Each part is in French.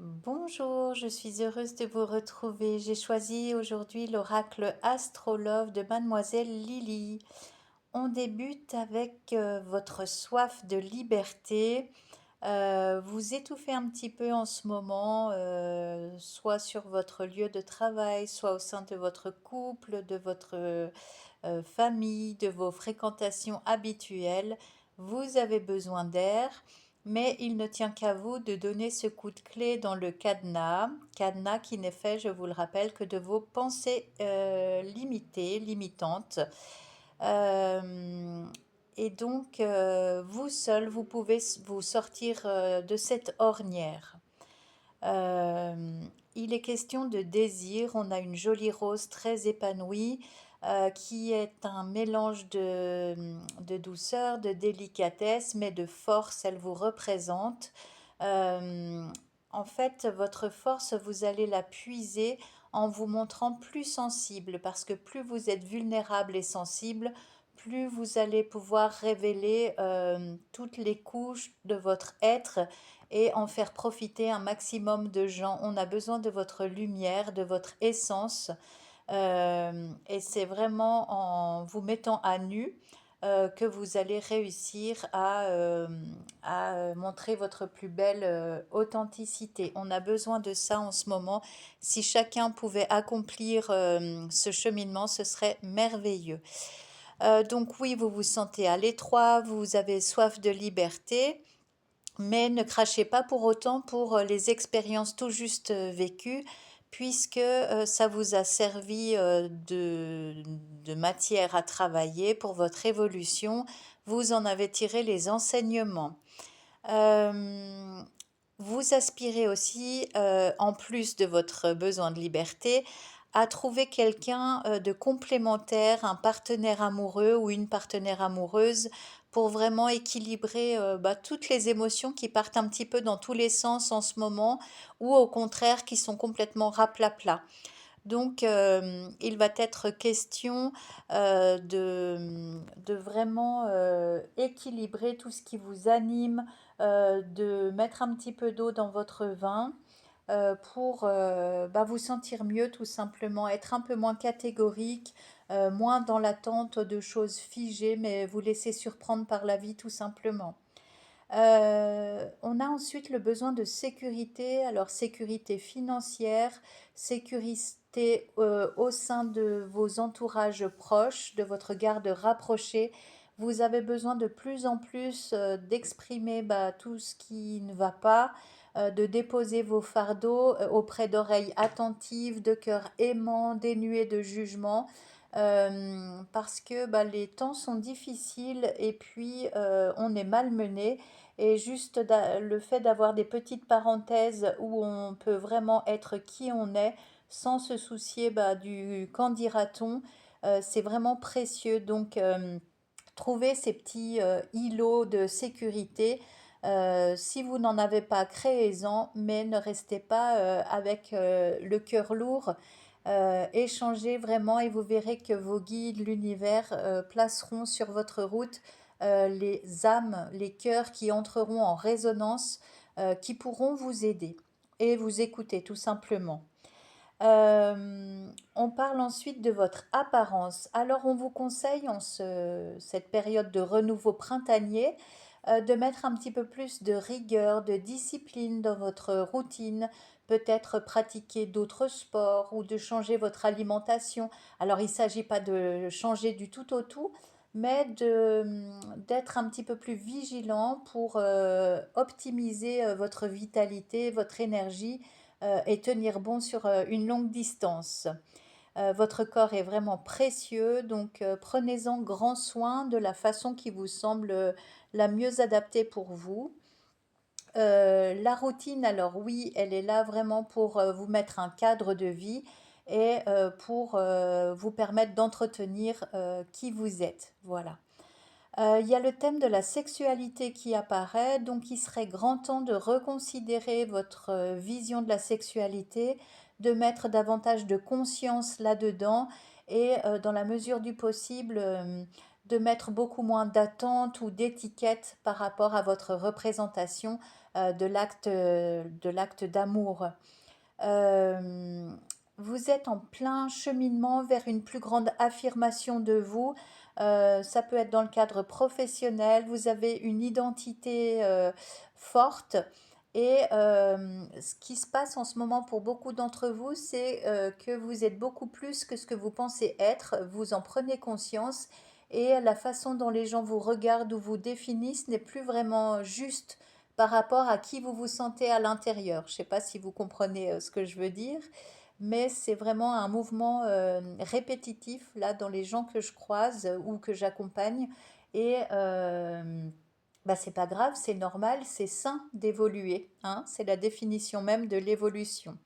Bonjour, je suis heureuse de vous retrouver. J'ai choisi aujourd'hui l'oracle Astrolove de Mademoiselle Lily. On débute avec votre soif de liberté. Vous étouffez un petit peu en ce moment, soit sur votre lieu de travail, soit au sein de votre couple, de votre famille, de vos fréquentations habituelles. Vous avez besoin d'air, mais il ne tient qu'à vous de donner ce coup de clé dans le cadenas qui n'est fait, je vous le rappelle, que de vos pensées limitées, limitantes. Euh, et donc, vous seul, vous pouvez vous sortir de cette ornière. Euh, il est question de désir. On a une jolie rose très épanouie qui est un mélange de douceur, de délicatesse, mais de force. Elle vous représente. Euh, En fait, votre force, vous allez la puiser en vous montrant plus sensible, parce que plus vous êtes vulnérable et sensible, plus vous allez pouvoir révéler toutes les couches de votre être et en faire profiter un maximum de gens. On a besoin de votre lumière, de votre essence. Et c'est vraiment en vous mettant à nu que vous allez réussir à montrer votre plus belle authenticité. On a besoin de ça en ce moment. Si chacun pouvait accomplir ce cheminement, ce serait merveilleux. Donc oui, vous vous sentez à l'étroit, vous avez soif de liberté. Mais ne crachez pas pour autant pour les expériences tout juste vécues, puisque ça vous a servi de matière à travailler pour votre évolution. Vous en avez tiré les enseignements. Euh, Vous aspirez aussi, en plus de votre besoin de liberté, à trouver quelqu'un de complémentaire, un partenaire amoureux ou une partenaire amoureuse pour vraiment équilibrer toutes les émotions qui partent un petit peu dans tous les sens en ce moment ou au contraire qui sont complètement raplapla. Donc, il va être question de vraiment équilibrer tout ce qui vous anime, de mettre un petit peu d'eau dans votre vin pour vous sentir mieux tout simplement, être un peu moins catégorique, moins dans l'attente de choses figées, mais vous laisser surprendre par la vie tout simplement. On a ensuite le besoin de sécurité, alors sécurité financière, sécurité au sein de vos entourages proches, de votre garde rapprochée. Vous avez besoin de plus en plus d'exprimer tout ce qui ne va pas, de déposer vos fardeaux auprès d'oreilles attentives, de cœurs aimants, dénués de jugement. Parce que les temps sont difficiles et puis on est malmené et juste le fait d'avoir des petites parenthèses où on peut vraiment être qui on est sans se soucier du qu'en dira-t-on, c'est vraiment précieux. Donc, trouvez ces petits îlots de sécurité. Si vous n'en avez pas, créez-en, mais ne restez pas avec le cœur lourd. Échangez vraiment et vous verrez que vos guides, l'univers, placeront sur votre route les âmes, les cœurs qui entreront en résonance, qui pourront vous aider et vous écouter tout simplement. On parle ensuite de votre apparence. Alors, on vous conseille cette période de renouveau printanier de mettre un petit peu plus de rigueur, de discipline dans votre routine, peut-être pratiquer d'autres sports ou de changer votre alimentation. Alors, il ne s'agit pas de changer du tout au tout, mais d'être un petit peu plus vigilant pour optimiser votre vitalité, votre énergie et tenir bon sur une longue distance. Votre corps est vraiment précieux, donc prenez-en grand soin de la façon qui vous semble la mieux adaptée pour vous. La routine, alors oui, elle est là vraiment pour vous mettre un cadre de vie et pour vous permettre d'entretenir qui vous êtes. Voilà. Il y a le thème de la sexualité qui apparaît, donc il serait grand temps de reconsidérer votre vision de la sexualité, de mettre davantage de conscience là-dedans et dans la mesure du possible, de mettre beaucoup moins d'attentes ou d'étiquettes par rapport à votre représentation de l'acte d'amour. Euh, Vous êtes en plein cheminement vers une plus grande affirmation de vous. Ça peut être dans le cadre professionnel. Vous avez une identité forte. Et ce qui se passe en ce moment pour beaucoup d'entre vous, c'est que vous êtes beaucoup plus que ce que vous pensez être. Vous en prenez conscience. Et la façon dont les gens vous regardent ou vous définissent n'est plus vraiment juste par rapport à qui vous vous sentez à l'intérieur. Je ne sais pas si vous comprenez ce que je veux dire, mais c'est vraiment un mouvement répétitif là dans les gens que je croise ou que j'accompagne. Et bah, c'est pas grave, c'est normal, c'est sain d'évoluer, hein, c'est la définition même de l'évolution.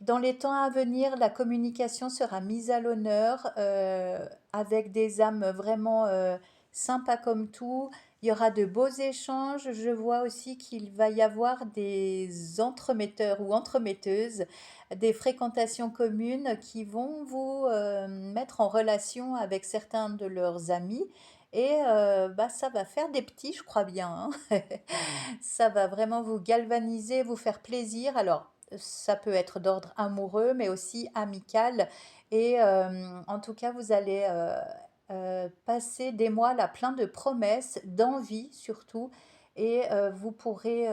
Dans les temps à venir, la communication sera mise à l'honneur avec des âmes vraiment sympas comme tout. Il y aura de beaux échanges. Je vois aussi qu'il va y avoir des entremetteurs ou entremetteuses, des fréquentations communes qui vont vous mettre en relation avec certains de leurs amis. Et bah, ça va faire des petits, je crois bien, hein. Ça va vraiment vous galvaniser, vous faire plaisir. Alors, ça peut être d'ordre amoureux, mais aussi amical. Et en tout cas, vous allez passer des mois là plein de promesses, d'envie surtout. Et vous pourrez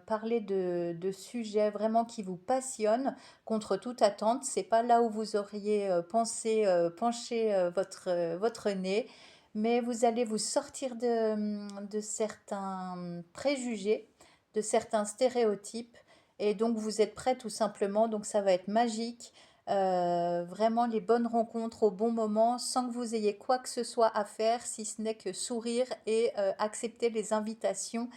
parler de sujets vraiment qui vous passionnent contre toute attente. C'est pas là où vous auriez pensé pencher votre nez, mais vous allez vous sortir de certains préjugés, de certains stéréotypes, et donc vous êtes prêts tout simplement, donc ça va être magique. Vraiment les bonnes rencontres au bon moment sans que vous ayez quoi que ce soit à faire si ce n'est que sourire et accepter les invitations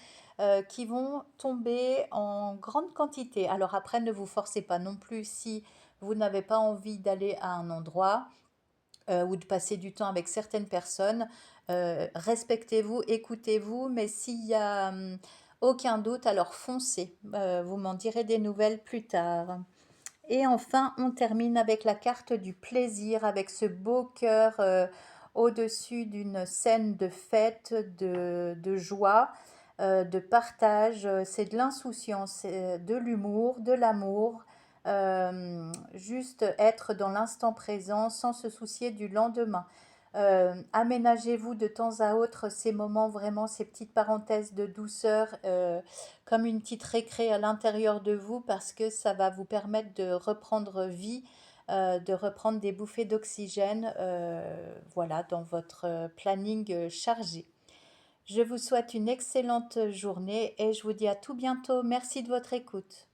qui vont tomber en grande quantité. Alors après, ne vous forcez pas non plus si vous n'avez pas envie d'aller à un endroit ou de passer du temps avec certaines personnes. Respectez-vous, écoutez-vous, mais s'il y a aucun doute, alors foncez. Vous m'en direz des nouvelles plus tard. Et enfin, on termine avec la carte du plaisir, avec ce beau cœur au-dessus d'une scène de fête, de joie, de partage. C'est de l'insouciance, c'est de l'humour, de l'amour. Juste être dans l'instant présent sans se soucier du lendemain. Aménagez-vous de temps à autre ces moments, vraiment ces petites parenthèses de douceur, comme une petite récré à l'intérieur de vous, parce que ça va vous permettre de reprendre vie, de reprendre des bouffées d'oxygène, voilà, dans votre planning chargé. Je vous souhaite une excellente journée et je vous dis à tout bientôt. Merci de votre écoute.